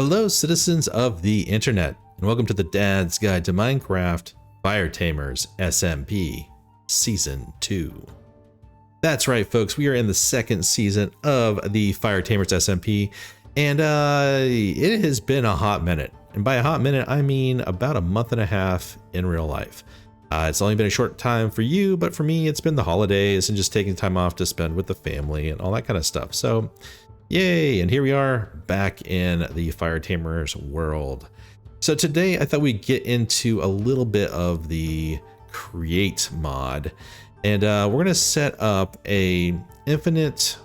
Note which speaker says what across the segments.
Speaker 1: Hello, citizens of the internet, and welcome to the Dad's Guide to Minecraft FireTamers SMP Season 2. That's right, folks, we are in the second season of the FireTamers SMP, and it has been a hot minute. And by a hot minute, I mean about a month and a half in real life. It's only been a short time for you, but for me, it's been the holidays and just taking time off to spend with the family and all that kind of stuff. So, yay, and here we are back in the FireTamers world. So today I thought we'd get into a little bit of the create mod, and we're going to set up a infinite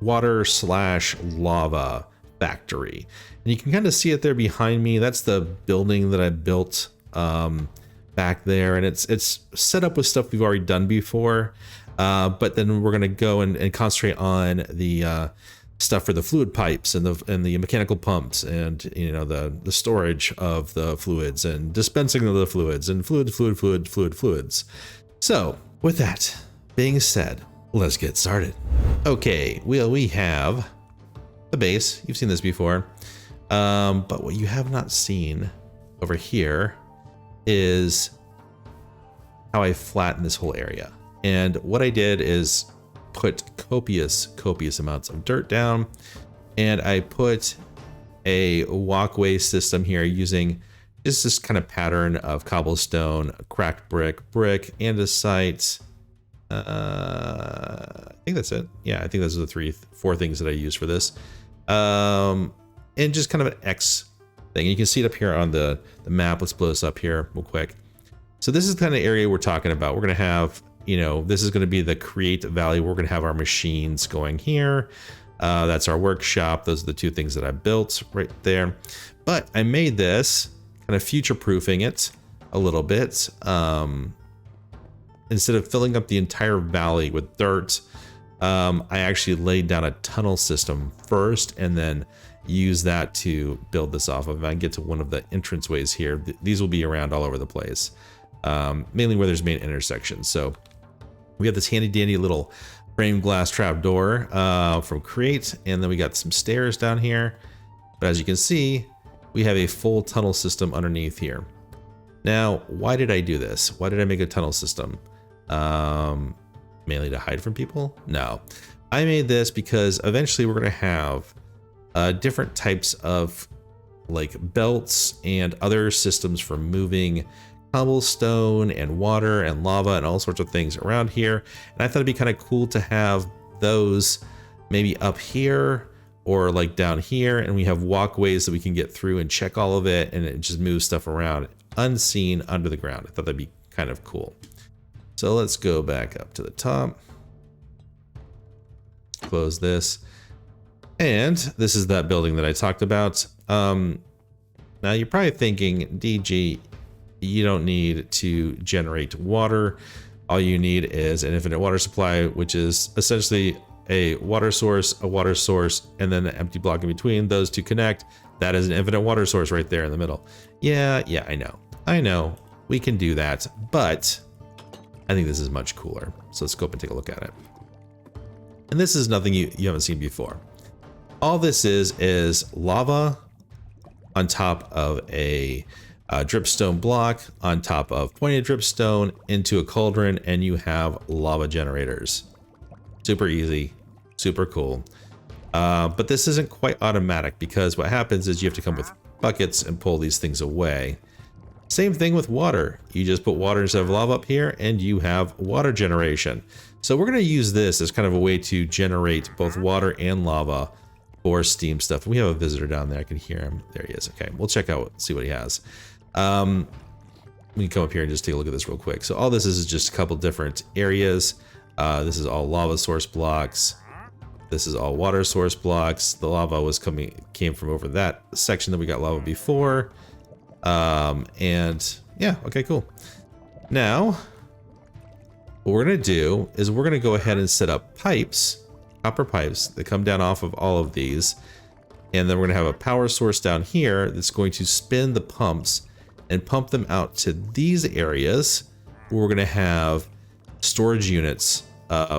Speaker 1: water / lava factory. And you can kind of see it there behind me. That's the building that I built back there, and it's set up with stuff we've already done before, but then we're going to go and concentrate on the stuff for the fluid pipes and the mechanical pumps, and the storage of the fluids and dispensing of the fluids and fluids. So with that being said, let's get started. Okay, we have the base. You've seen this before, but what you have not seen over here is how I flatten this whole area. And what I did is put copious amounts of dirt down, and I put a walkway system here using just this kind of pattern of cobblestone, cracked brick, andesite. I think that's it. Yeah, I think those are the four things that I use for this. And just kind of an X thing. You can see it up here on the map. Let's blow this up here real quick. So this is the kind of area we're talking about. We're going to have, this is going to be the create valley. We're going to have our machines going here. That's our workshop. Those are the two things that I built right there. But I made this kind of future-proofing it a little bit. Instead of filling up the entire valley with dirt, I actually laid down a tunnel system first and then use that to build this off of. I get to one of the entranceways here. These will be around all over the place, mainly where there's main intersections. So we have this handy dandy little frame glass trap door from Create, and then we got some stairs down here. But as you can see, we have a full tunnel system underneath here. Now, why did I do this? Why did I make a tunnel system? Mainly to hide from people? No, I made this because eventually we're going to have different types of like belts and other systems for moving cobblestone and water and lava and all sorts of things around here. And I thought it'd be kind of cool to have those maybe up here or like down here, and we have walkways that we can get through and check all of it, and it just moves stuff around unseen under the ground. I thought that'd be kind of cool. So let's go back up to the top, close this, and this is that building that I talked about. Now you're probably thinking, DG, you don't need to generate water. All you need is an infinite water supply, which is essentially a water source, and then an empty block in between. Those two connect. That is an infinite water source right there in the middle. Yeah, I know. We can do that, but I think this is much cooler. So let's go up and take a look at it. And this is nothing you haven't seen before. All this is lava on top of a dripstone block, on top of pointed dripstone into a cauldron, and you have lava generators. Super easy, super cool. But this isn't quite automatic, because what happens is you have to come with buckets and pull these things away. Same thing with water. You just put water instead of lava up here and you have water generation. So we're going to use this as kind of a way to generate both water and lava for steam stuff. We have a visitor down there. I can hear him. There he is. Okay, we'll check out, see what he has. We can come up here and just take a look at this real quick. So all this is just a couple different areas. This is all lava source blocks. This is all water source blocks. The lava came from over that section that we got lava before. And yeah, okay, cool. Now, what we're gonna do is we're gonna go ahead and set up pipes, copper pipes that come down off of all of these. And then we're gonna have a power source down here that's going to spin the pumps and pump them out to these areas where we're gonna have storage units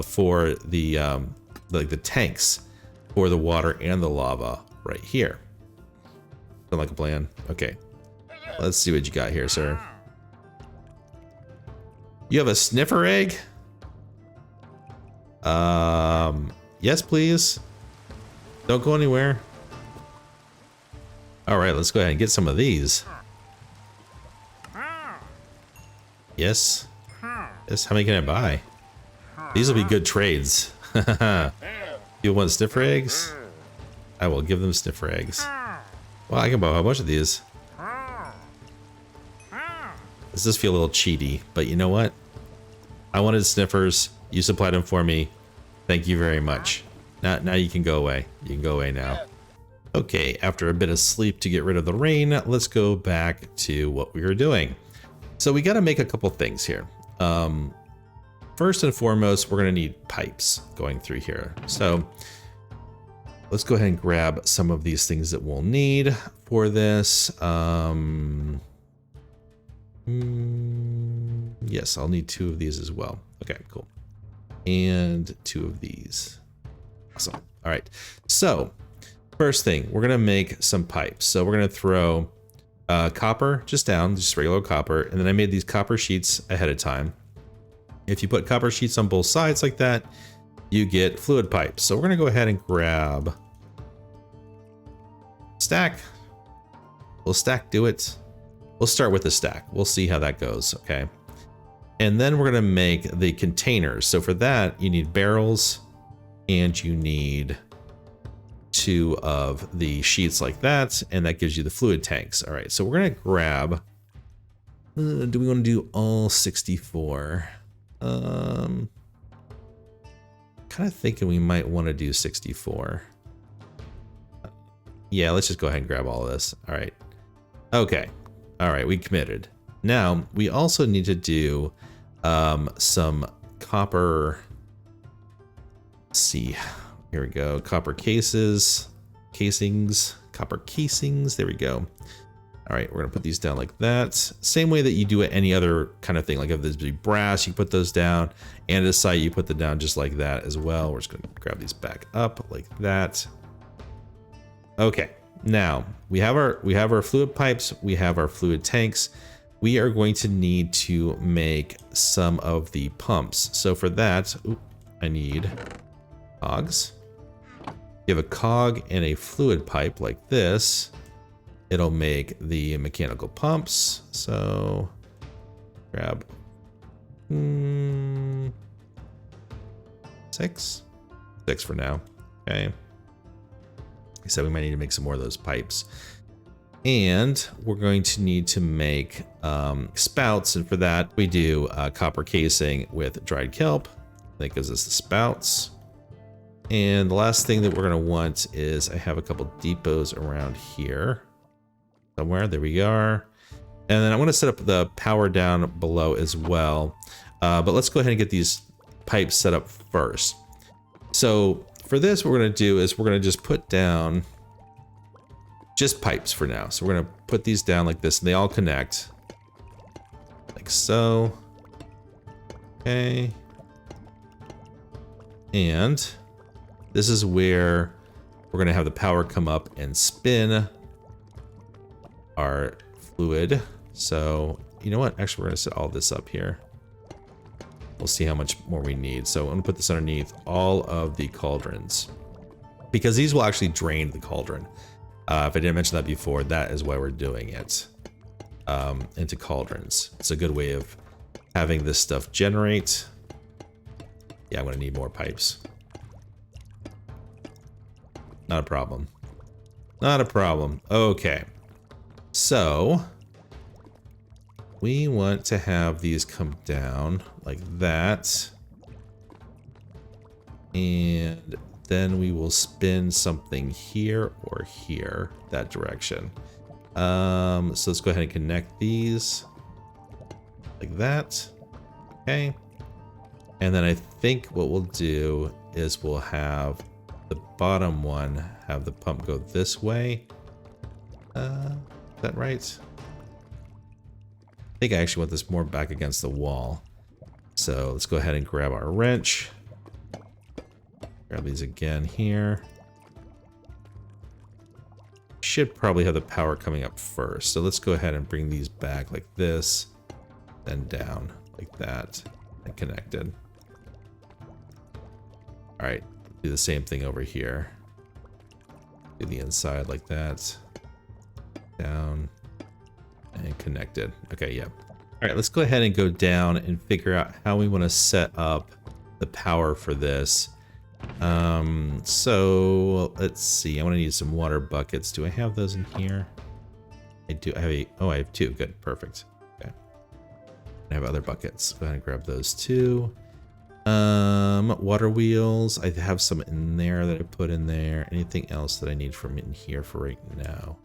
Speaker 1: for the like the tanks for the water and the lava right here. Sound like a plan. Okay. Let's see what you got here, sir. You have a sniffer egg? Yes, please. Don't go anywhere. All right, let's go ahead and get some of these. Yes. Yes, how many can I buy? These will be good trades. You want sniffer eggs? I will give them sniffer eggs. Well, I can buy a bunch of these. This does feel a little cheaty, but you know what? I wanted sniffers. You supplied them for me. Thank you very much. Now you can go away. You can go away now. Okay, after a bit of sleep to get rid of the rain, let's go back to what we were doing. So we got to make a couple things here. First and foremost, we're going to need pipes going through here. So let's go ahead and grab some of these things that we'll need for this. Yes, I'll need 2 of these as well. Okay, cool. And 2 of these. Awesome. All right. So first thing, we're going to make some pipes. So we're going to throw copper just down, just regular copper. And then I made these copper sheets ahead of time. If you put copper sheets on both sides like that, you get fluid pipes. So we're going to go ahead and grab stack. Will stack do it? We'll start with the stack. We'll see how that goes. Okay. And then we're going to make the containers. So for that, you need barrels and you need 2 of the sheets like that. And that gives you the fluid tanks. All right. So we're going to grab, do we want to do all 64? Kind of thinking we might want to do 64. Yeah, let's just go ahead and grab all of this. All right. Okay. All right, we committed. Now, we also need to do some copper. Let's see. Here we go. Copper casings. Copper casings. There we go. All right, we're going to put these down like that. Same way that you do it any other kind of thing. Like if there's big brass, you put those down. Andesite, you put them down just like that as well. We're just going to grab these back up like that. Okay. Now we have our fluid pipes, we have our fluid tanks. We are going to need to make some of the pumps. So for that, I need cogs. You have a cog and a fluid pipe like this. It'll make the mechanical pumps. So grab 6 for now. Okay. So we might need to make some more of those pipes. And we're going to need to make spouts. And for that, we do copper casing with dried kelp. That gives us the spouts. And the last thing that we're going to want is I have a couple depots around here somewhere. There we are. And then I want to set up the power down below as well. But let's go ahead and get these pipes set up first. So for this, what we're going to do is we're going to just put down just pipes for now. So we're going to put these down like this and they all connect like so. Okay. And this is where we're going to have the power come up and spin our fluid. So you know what? Actually, we're going to set all this up here. We'll see how much more we need. So I'm going to put this underneath all of the cauldrons because these will actually drain the cauldron. If I didn't mention that before, that is why we're doing it into cauldrons. It's a good way of having this stuff generate. Yeah, I'm going to need more pipes. Not a problem. Not a problem. Okay. So we want to have these come down like that. And then we will spin something here or here, that direction. So let's go ahead and connect these like that. Okay. And then I think what we'll do is we'll have the bottom one have the pump go this way. Is that right? I think I actually want this more back against the wall. So let's go ahead and grab our wrench. Grab these again here. should probably have the power coming up first. So let's go ahead and bring these back like this, then down like that, and connected. All right, do the same thing over here. Do the inside like that, down, and connected. Okay, yep. All right, let's go ahead and go down and figure out how we want to set up the power for this. So let's see. I want to need some water buckets. Do I have those in here? I do. I have two. Good, perfect. Okay. I have other buckets. Go ahead and grab those too. Water wheels. I have some in there that I put in there. Anything else that I need from in here for right now?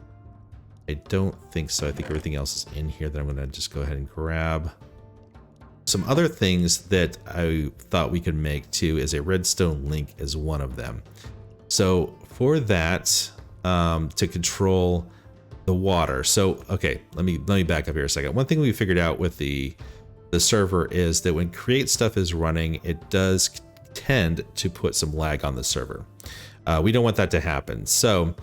Speaker 1: I don't think so. I think everything else is in here that I'm going to just go ahead and grab. Some other things that I thought we could make too is a redstone link is one of them. So for that, to control the water. So, okay, let me back up here a second. One thing we figured out with the server is that when create stuff is running, it does tend to put some lag on the server. We don't want that to happen. So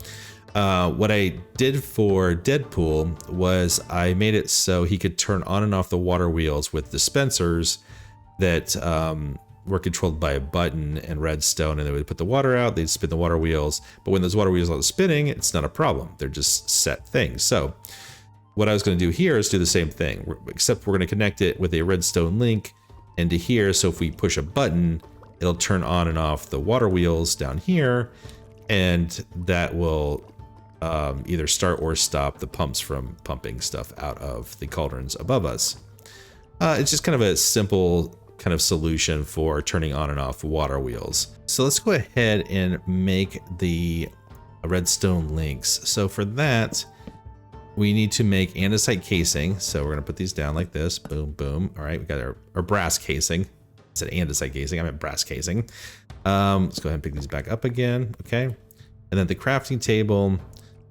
Speaker 1: what I did for Deadpool was I made it so he could turn on and off the water wheels with dispensers that were controlled by a button and redstone, and they would put the water out, they'd spin the water wheels. But when those water wheels are spinning, it's not a problem. They're just set things. So what I was going to do here is do the same thing, except we're going to connect it with a redstone link into here. So if we push a button, it'll turn on and off the water wheels down here, and that will either start or stop the pumps from pumping stuff out of the cauldrons above us. It's just kind of a simple kind of solution for turning on and off water wheels. So let's go ahead and make the redstone links. So for that, we need to make andesite casing. So we're going to put these down like this. Boom, boom. All right, we got our brass casing. I said andesite casing. I meant brass casing. Let's go ahead and pick these back up again. Okay. And then the crafting table,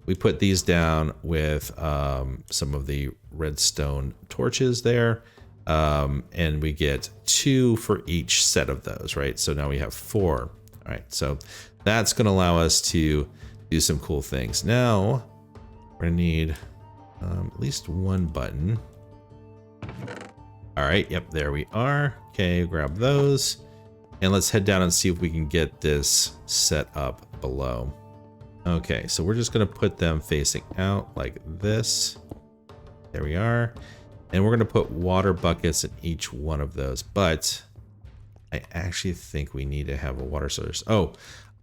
Speaker 1: we put these down with some of the redstone torches there. And we get 2 for each set of those, right? So now we have 4. All right. So that's going to allow us to do some cool things. Now we're going to need at least 1 button. All right. Yep. There we are. Okay. Grab those and let's head down and see if we can get this set up below. Okay, so we're just going to put them facing out like this. There we are. And we're going to put water buckets in each one of those. But I actually think we need to have a water source. Yeah,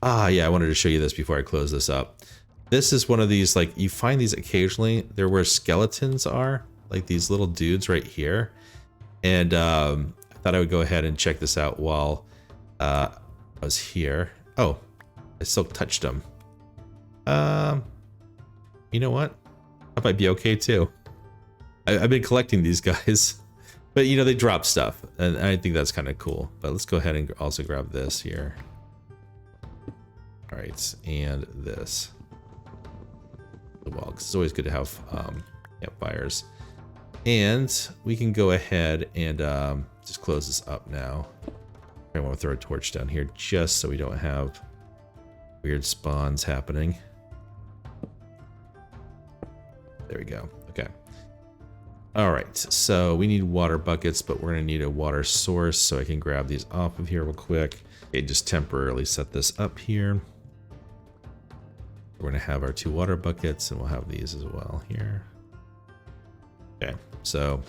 Speaker 1: I wanted to show you this before I close this up. This is one of these, like, you find these occasionally. They're where skeletons are, like these little dudes right here. And I thought I would go ahead and check this out while I was here. Oh, I still touched them. You know what? That might be okay too. I've been collecting these guys, but you know, they drop stuff and I think that's kind of cool. But let's go ahead and also grab this here. All right, and this. Well, because it's always good to have campfires. And we can go ahead and just close this up now. I want to throw a torch down here just so we don't have weird spawns happening. There we go. Okay. All right. So we need water buckets, but we're going to need a water source. So I can grab these off of here real quick. Okay, just temporarily set this up here. We're going to have our 2 water buckets and we'll have these as well here. Okay. So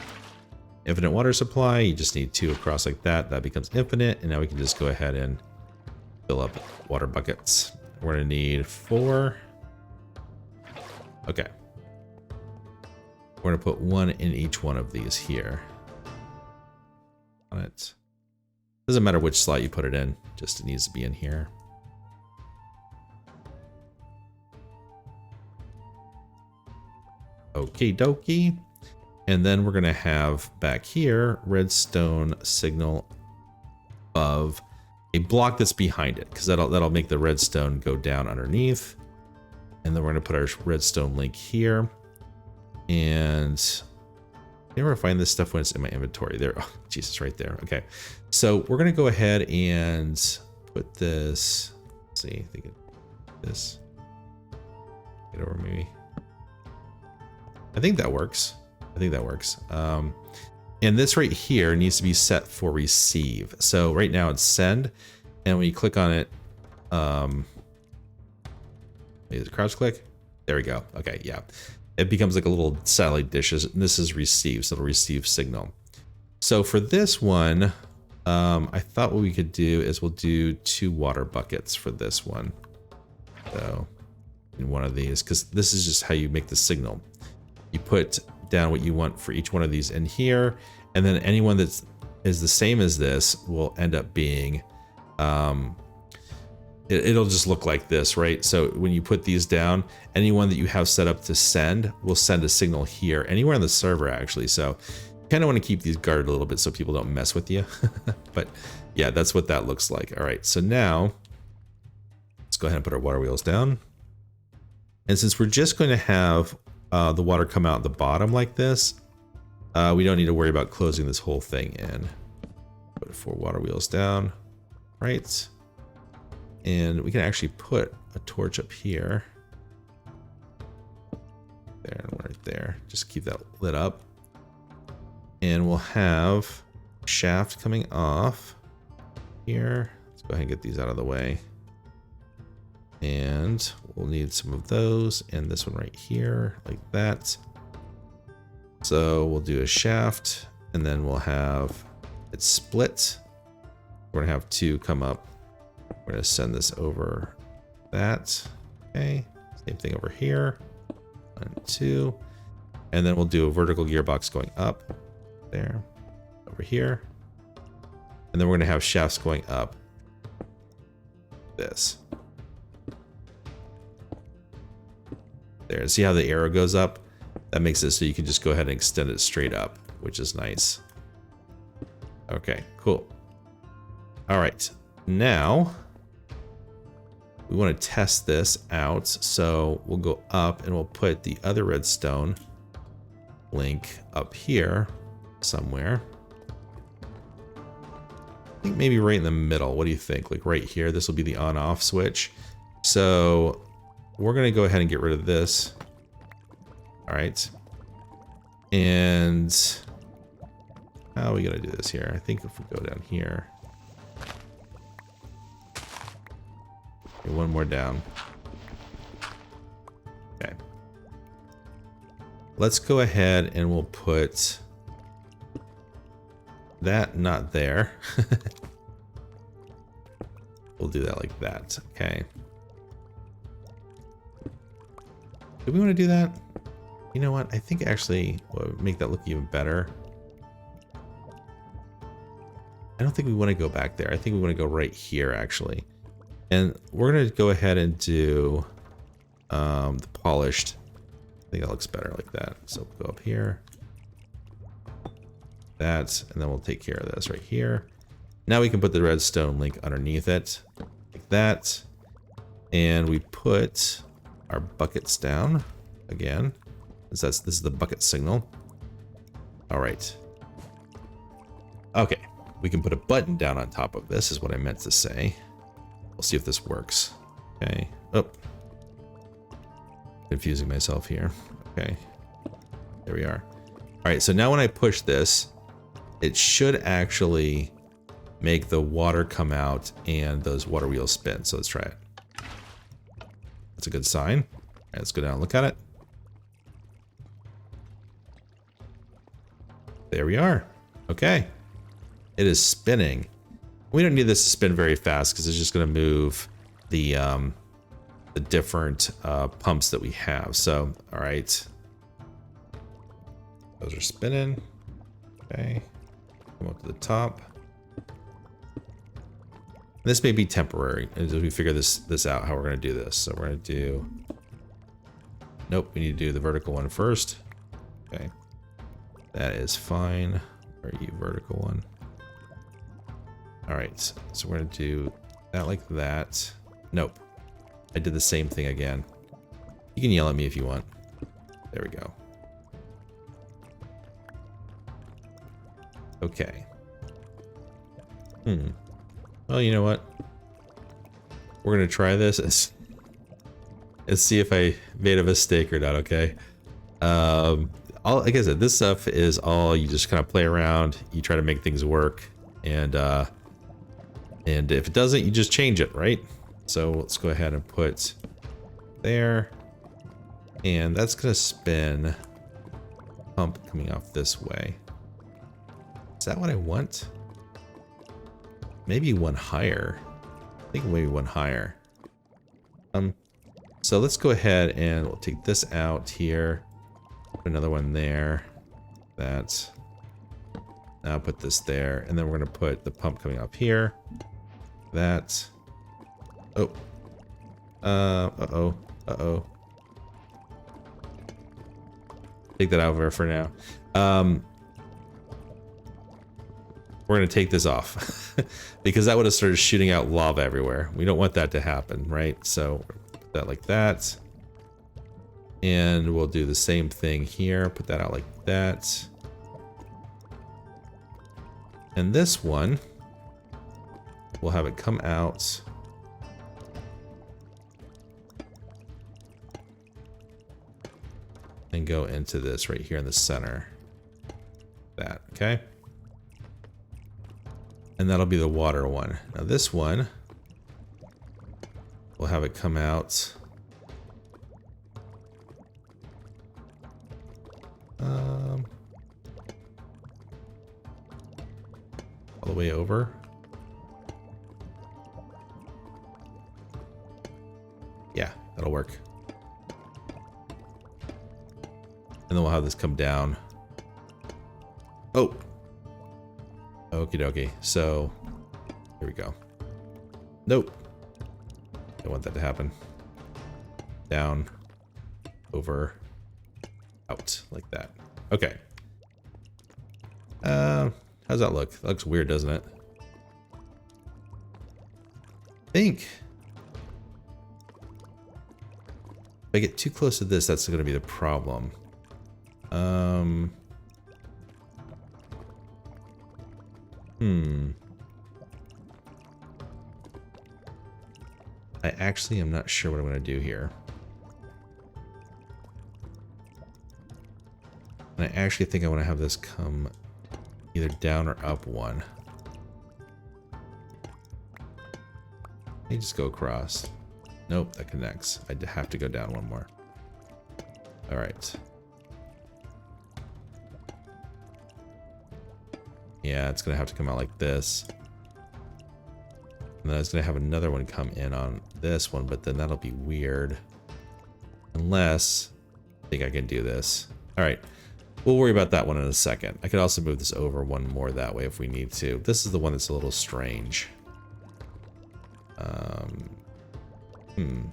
Speaker 1: infinite water supply. You just need 2 across like that. That becomes infinite. And now we can just go ahead and fill up water buckets. We're going to need 4. Okay. We're going to put 1 in each one of these here. On it. Doesn't matter which slot you put it in, just it needs to be in here. Okie dokie. And then we're going to have back here redstone signal above a block that's behind it, because that'll make the redstone go down underneath. And then we're going to put our redstone link here. And you ever find this stuff when it's in my inventory? There, oh, Jesus, right there. Okay, so we're going to go ahead and put this. Let's see, I think this. Get over maybe. I think that works. I think that works. And this right here needs to be set for receive. So right now it's send, and when you click on it, is it crouch click? There we go. Okay, yeah. It becomes like a little satellite dish. This is receive, so it'll receive signal. So for this one, I thought what we could do is we'll do 2 water buckets for this one. So in one of these, because this is just how you make the signal. You put down what you want for each one of these in here, and then anyone that is the same as this will end up being, it'll just look like this, right? So when you put these down, anyone that you have set up to send will send a signal here, anywhere on the server actually. So you kind of want to keep these guarded a little bit so people don't mess with you. But yeah, that's what that looks like. All right, so now let's go ahead and put our water wheels down. And since we're just going to have the water come out the bottom like this, we don't need to worry about closing this whole thing in. Put 4 water wheels down, right? And we can actually put a torch up here. There, and one right there. Just keep that lit up. And we'll have shaft coming off here. Let's go ahead and get these out of the way. And we'll need some of those, and this one right here, like that. So we'll do a shaft, and then we'll have it split. We're gonna have 2 come up. We're gonna send this over that. Okay, same thing over here. 1, 2. And then we'll do a vertical gearbox going up there, over here. And then we're gonna have shafts going up this. There, see how the arrow goes up? That makes it so you can just go ahead and extend it straight up, which is nice. Okay, cool. All right, now we want to test this out. So we'll go up and we'll put the other redstone link up here somewhere. I think maybe right in the middle. What do you think? Like right here, this will be the on-off switch. So we're going to go ahead and get rid of this. All right. And how are we going to do this here? I think if we go down here. Okay, 1 more down. Okay. Let's go ahead and we'll put that not there. We'll do that like that. Okay. Do we want to do that? You know what? I think actually we'll make that look even better. I don't think we want to go back there. I think we want to go right here actually. And we're going to go ahead and do the polished. I think that looks better like that. So we'll go up here. That, and then we'll take care of this right here. Now we can put the redstone link underneath it, like that. And we put our buckets down again. This is the bucket signal. All right. Okay, we can put a button down on top of this is what I meant to say. We'll see if this works. Okay. Oh, confusing myself here. Okay, there we are. All right, so now when I push this, it should actually make the water come out and those water wheels spin. So let's try it. That's a good sign. All right, let's go down and look at it. There we are. Okay. It is spinning. We don't need this to spin very fast because it's just going to move the different pumps that we have. So, all right. Those are spinning. Okay. Come up to the top. This may be temporary as we figure this out, how we're going to do this. So we're going to do... Nope, we need to do the vertical one first. Okay. That is fine. Where are you, vertical one? All right, so we're going to do that like that. Nope. I did the same thing again. You can yell at me if you want. There we go. Okay. Well, you know what? We're going to try this. and see if I made a mistake or not, okay? Like I said, this stuff is all you just kind of play around, you try to make things work, and if it doesn't, you just change it, right? So let's go ahead and put there, and that's gonna spin pump coming off this way. Is that what I want? Maybe one higher. I think maybe one higher. So let's go ahead and we'll take this out here. Put another one there. That. Now put this there, and then we're gonna put the pump coming up here. That. Oh. Uh-oh. Uh-oh. Take that out over for now. We're gonna take this off because that would have started shooting out lava everywhere. We don't want that to happen, right? So put that like that. And we'll do the same thing here. Put that out like that. And this one, we'll have it come out. And go into this right here in the center. That, okay? And that'll be the water one. Now this one, we'll have it come out. All the way over. Yeah, that'll work. And then we'll have this come down. Oh! Okie dokie. So, here we go. Nope. Don't want that to happen. Down. Over. Out. Like that. Okay. How's that look? That looks weird, doesn't it? I think if I get too close to this, that's going to be the problem. I actually am not sure what I'm going to do here. And I actually think I want to have this come either down or up one. Let me just go across. Nope, that connects. I have to go down one more. All right. Yeah, it's going to have to come out like this. And then it's going to have another one come in on this one, but then that'll be weird. Unless I think I can do this. All right. We'll worry about that one in a second. I could also move this over one more that way if we need to. This is the one that's a little strange. You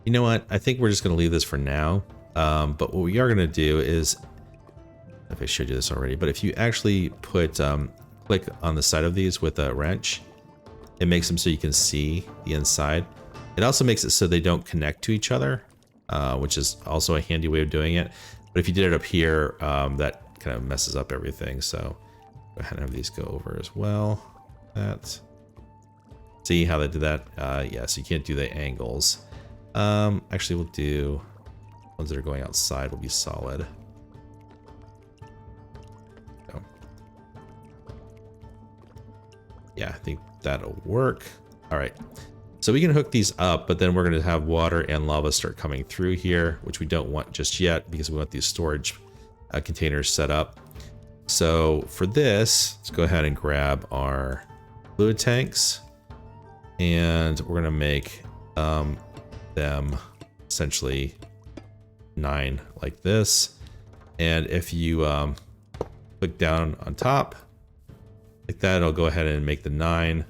Speaker 1: know what? I think we're just going to leave this for now. But what we are going to do is, if I showed you this already, but if you actually put click on the side of these with a wrench, it makes them so you can see the inside. It also makes it so they don't connect to each other, which is also a handy way of doing it. But if you did it up here, that kind of messes up everything. So go ahead and have these go over as well. That. See how they did that? Yeah, so you can't do the angles. Actually, we'll do ones that are going outside will be solid. So. Yeah, I think that'll work. All right. So we can hook these up, but then we're going to have water and lava start coming through here, which we don't want just yet because we want these storage containers set up. So for this, let's go ahead and grab our fluid tanks, and we're going to make them essentially 9 like this. And if you click down on top like that, it'll go ahead and make the 9.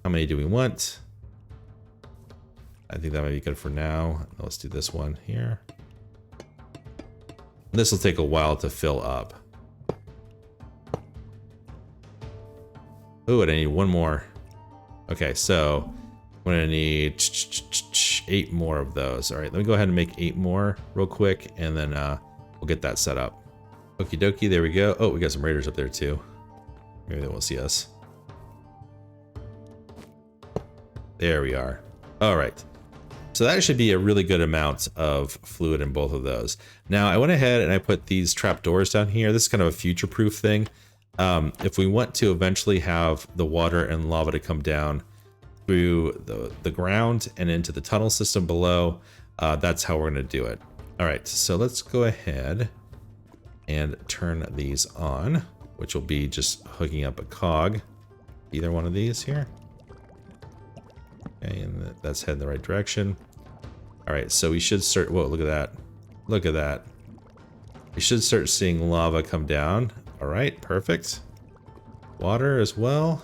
Speaker 1: How many do we want? I think that might be good for now. Let's do this one here. This will take a while to fill up. Oh, and I need one more. Okay, so I'm gonna need 8 more of those. All right, let me go ahead and make 8 more real quick, and then we'll get that set up. Okie dokie, there we go. Oh, we got some raiders up there too. Maybe they won't see us. There we are. All right. So that should be a really good amount of fluid in both of those. Now I went ahead and I put these trapdoors down here. This is kind of a future-proof thing. If we want to eventually have the water and lava to come down through the ground and into the tunnel system below, that's how we're going to do it. All right, so let's go ahead and turn these on, which will be just hooking up a cog. Either one of these here. Okay, and that's heading the right direction. All right, so we should start. Whoa, look at that. Look at that. We should start seeing lava come down. All right, perfect. Water as well.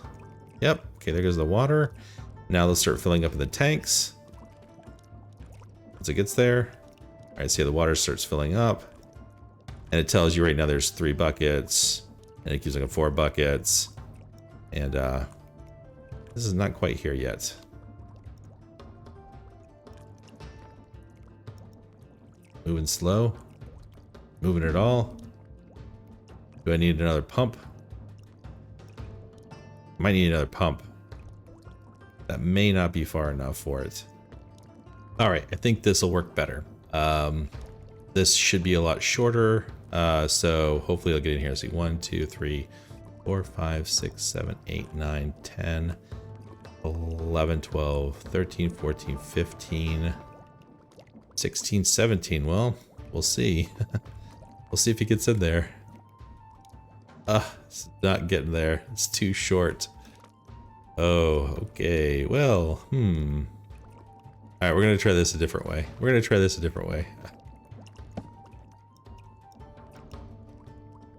Speaker 1: Yep, okay, there goes the water. Now let's start filling up in the tanks. Once it gets there. All right, see how the water starts filling up. And it tells you right now there's 3 buckets. And it keeps looking 4 buckets. And this is not quite here yet. Moving slow. Moving at all. Do I need another pump? Might need another pump. That may not be far enough for it. All right, I think this will work better. This should be a lot shorter. So hopefully I'll get in here. See, 1, 2, 3, 4, 5, 6, 7, 8, 9, 10, 11, 12, 13, 14, 15, 16, 17. Well, we'll see. We'll see if he gets in there. It's not getting there. It's too short. Oh, okay. Well, All right, we're going to try this a different way.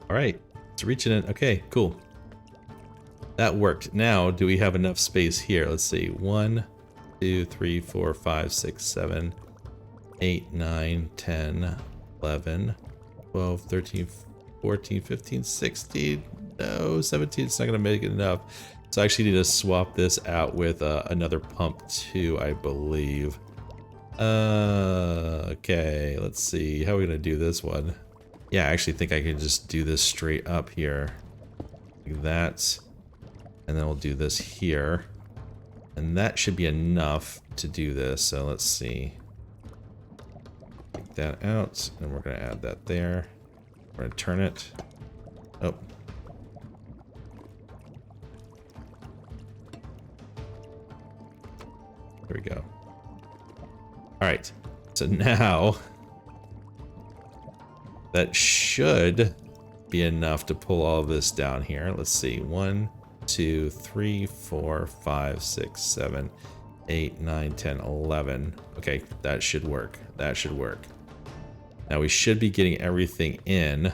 Speaker 1: All right, it's reaching it. Okay, cool. That worked. Now, do we have enough space here? Let's see. 1, 2, 3, 4, 5, 6, 7, 8, 9, 10, 11, 12, 13, 14, 15, 16. No, 17. It's not going to make it enough. So I actually need to swap this out with another pump too, I believe. Okay, let's see. How are we going to do this one? Yeah, I actually think I can just do this straight up here. Like that. And then we'll do this here. And that should be enough to do this. So let's see. Take that out. And we're going to add that there. We're going to turn it. Oh. There we go. All right. So now that should be enough to pull all of this down here. Let's see. 1, 2, 3, 4, 5, 6, 7, 8, 9, 10, 11. Okay, that should work. That should work. Now we should be getting everything in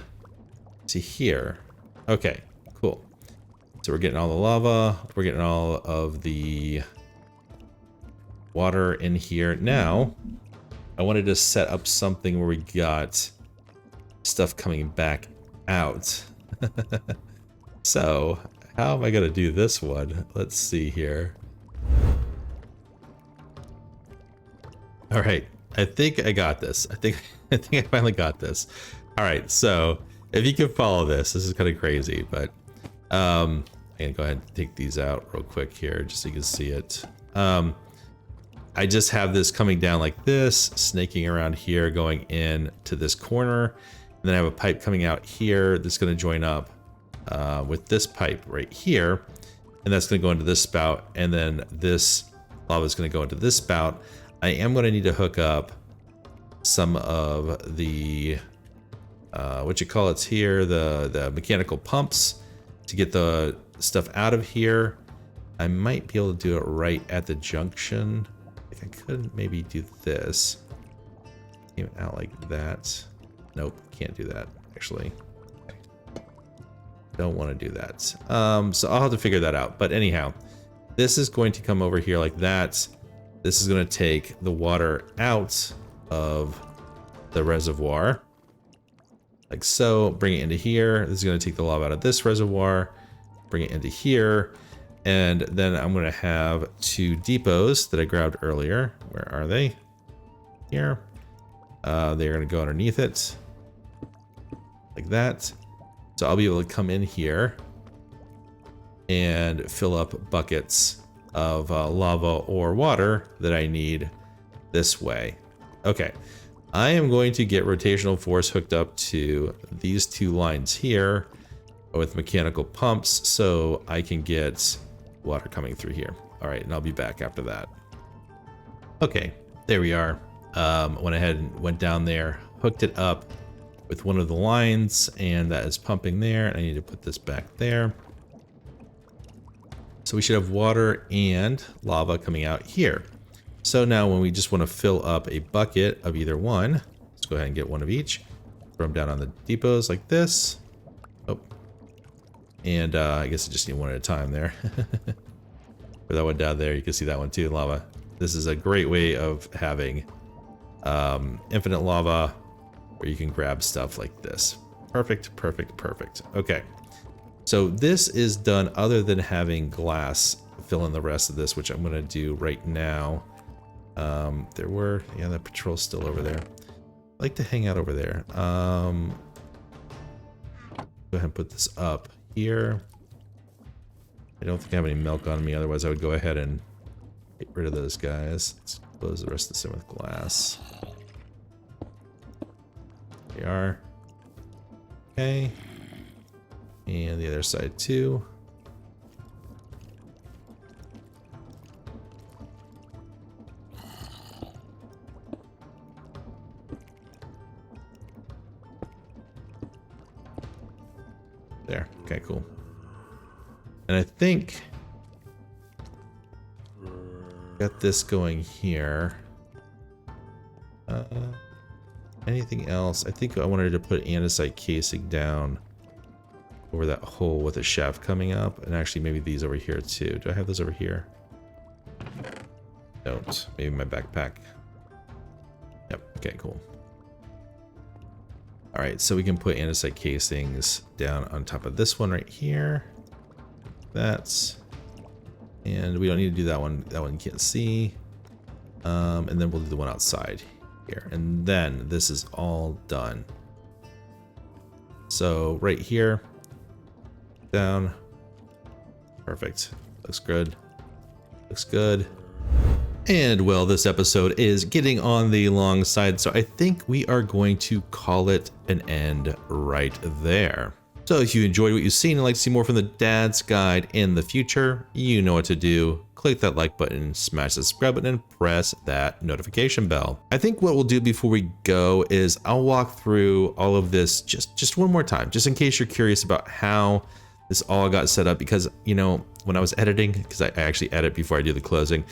Speaker 1: to here. Okay, cool. So we're getting all the lava. We're getting all of the water in here. Now, I wanted to set up something where we got stuff coming back out. So, how am I going to do this one? Let's see here. All right, I think I got this. I think I finally got this. All right, so if you can follow this is kind of crazy, but I'm gonna go ahead and take these out real quick here just so you can see it. I just have this coming down like this, snaking around here, going in to this corner, and then I have a pipe coming out here that's going to join up with this pipe right here, and that's going to go into this spout, and then this lava is going to go into this spout. I am going to need to hook up some of the what you call it's here, the mechanical pumps to get the stuff out of here. I might be able to do it right at the junction. I could maybe do this. Came out like that. Nope, can't do that actually. Okay. Don't want to do that. So I'll have to figure that out. But anyhow, this is going to come over here like that. This is going to take the water out of the reservoir. Like so, bring it into here. This is going to take the lava out of this reservoir, bring it into here. And then I'm going to have 2 depots that I grabbed earlier. Where are they? Here. They're going to go underneath it. Like that. So I'll be able to come in here and fill up buckets of lava or water that I need this way. Okay, I am going to get rotational force hooked up to these two lines here with mechanical pumps so I can get water coming through here. All right, and I'll be back after that. Okay, there we are. Went ahead and went down there, hooked it up with one of the lines, and that is pumping there. I need to put this back there. So we should have water and lava coming out here. So now when we just want to fill up a bucket of either one, let's go ahead and get one of each. Throw them down on the depots like this. Oh, and I guess I just need one at a time there. Put that one down there. You can see that one too, lava. This is a great way of having infinite lava where you can grab stuff like this. Perfect, perfect, perfect. Okay. So this is done other than having glass fill in the rest of this, which I'm going to do right now. Yeah, that patrol's still over there. I like to hang out over there. Go ahead and put this up here. I don't think I have any milk on me, otherwise I would go ahead and get rid of those guys. Let's close the rest of this in with glass. There we are. Okay. And the other side too. There. Okay, cool. And I think got this going here. Anything else? I think I wanted to put andesite casing down over that hole with a shaft coming up, and actually maybe these over here too. Do I have those over here? Don't. Maybe my backpack. Yep. Okay, cool. All right, so we can put andesite casings down on top of this one right here. That's, and we don't need to do that one. That one you can't see. And then we'll do the one outside here, and then this is all done. So right here, down. Perfect. Looks good. Looks good. And well, this episode is getting on the long side, so I think we are going to call it an end right there. So if you enjoyed what you've seen and like to see more from the Dad's Guide in the future, you know what to do. Click that like button, smash the subscribe button, and press that notification bell. I think what we'll do before we go is I'll walk through all of this just one more time, just in case you're curious about how this all got set up, because, you know, when I was editing, because I actually edit before I do the closing,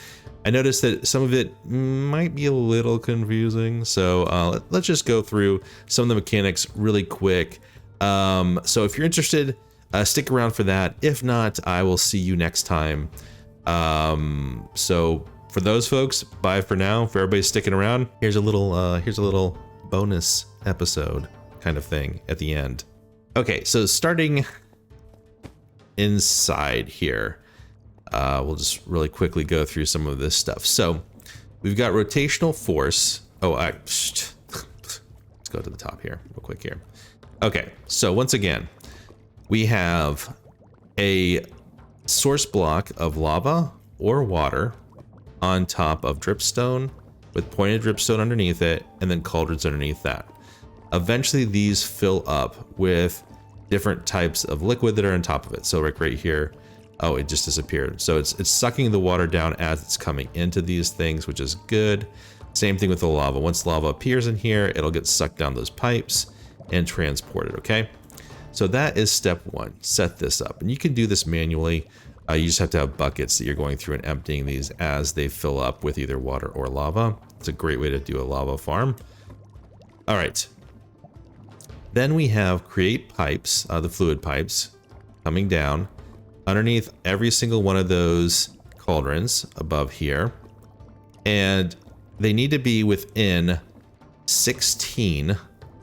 Speaker 1: I noticed that some of it might be a little confusing. So let's just go through some of the mechanics really quick. So if you're interested, stick around for that. If not, I will see you next time. So for those folks, bye for now. For everybody sticking around, here's a little bonus episode kind of thing at the end. Okay, so starting inside here, we'll just really quickly go through some of this stuff. So we've got rotational force. Oh, let's go to the top here real quick here. Okay, so once again, we have a source block of lava or water on top of dripstone with pointed dripstone underneath it, and then cauldrons underneath that. Eventually these fill up with different types of liquid that are on top of it. So like right here, oh, it just disappeared. So it's sucking the water down as it's coming into these things, which is good. Same thing with the lava. Once lava appears in here, it'll get sucked down those pipes and transported, okay? So that is step one, set this up. And you can do this manually. You just have to have buckets that you're going through and emptying these as they fill up with either water or lava. It's a great way to do a lava farm. All right. Then we have create pipes, the fluid pipes coming down underneath every single one of those cauldrons above here. And they need to be within 16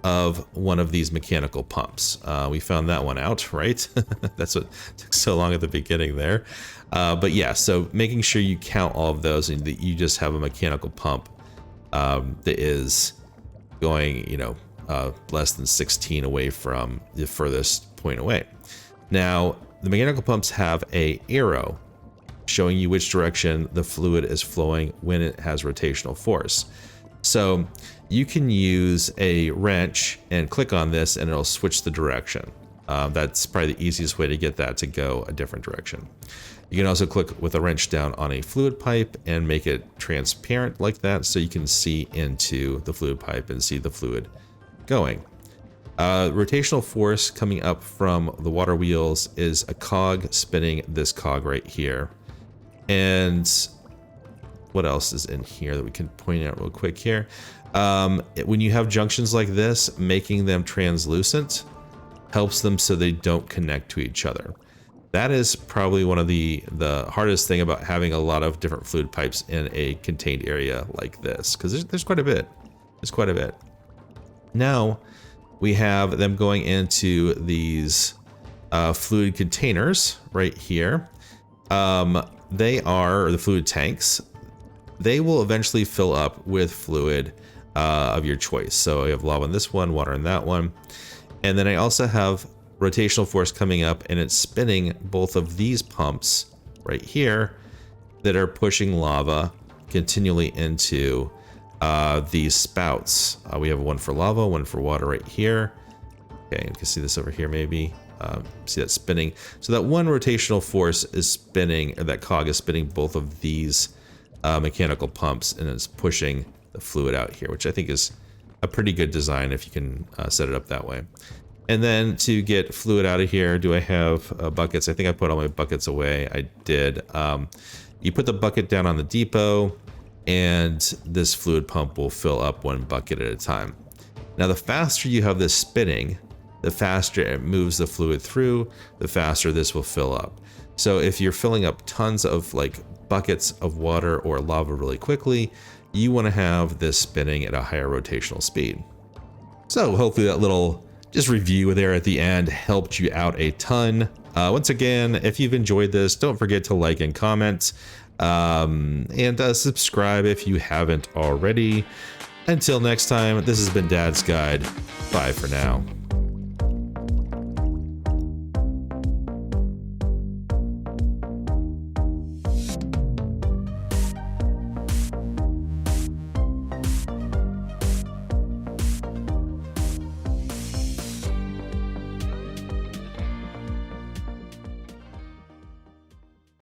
Speaker 1: of one of these mechanical pumps. We found that one out, right? That's what took so long at the beginning there. But yeah, so making sure you count all of those and that you just have a mechanical pump that is going, you know, less than 16 away from the furthest point away. Now, the mechanical pumps have a arrow showing you which direction the fluid is flowing when it has rotational force. So you can use a wrench and click on this and it'll switch the direction. That's probably the easiest way to get that to go a different direction. You can also click with a wrench down on a fluid pipe and make it transparent like that so you can see into the fluid pipe and see the fluid going. Rotational force coming up from the water wheels is a cog spinning this cog right here. And what else is in here that we can point out real quick here? When you have junctions like this, making them translucent helps them so they don't connect to each other. That is probably one of the hardest thing about having a lot of different fluid pipes in a contained area like this, because there's quite a bit. There's quite a bit. Now we have them going into these fluid containers right here. They are the fluid tanks. They will eventually fill up with fluid of your choice. So I have lava in this one, water in that one. And then I also have rotational force coming up and it's spinning both of these pumps right here that are pushing lava continually into these spouts. We have one for lava, one for water right here. Okay, you can see this over here maybe. See that spinning. So that one rotational force is spinning, or that cog is spinning both of these mechanical pumps and it's pushing the fluid out here, which I think is a pretty good design if you can set it up that way. And then to get fluid out of here, do I have buckets? I think I put all my buckets away. I did. You put the bucket down on the depot and this fluid pump will fill up one bucket at a time. Now, the faster you have this spinning, the faster it moves the fluid through, the faster this will fill up. So if you're filling up tons of like buckets of water or lava really quickly, you want to have this spinning at a higher rotational speed. So hopefully that little just review there at the end helped you out a ton. Once again, if you've enjoyed this, don't forget to like and comment, and subscribe if you haven't already. Until next time, this has been Dad's Guide. Bye for now.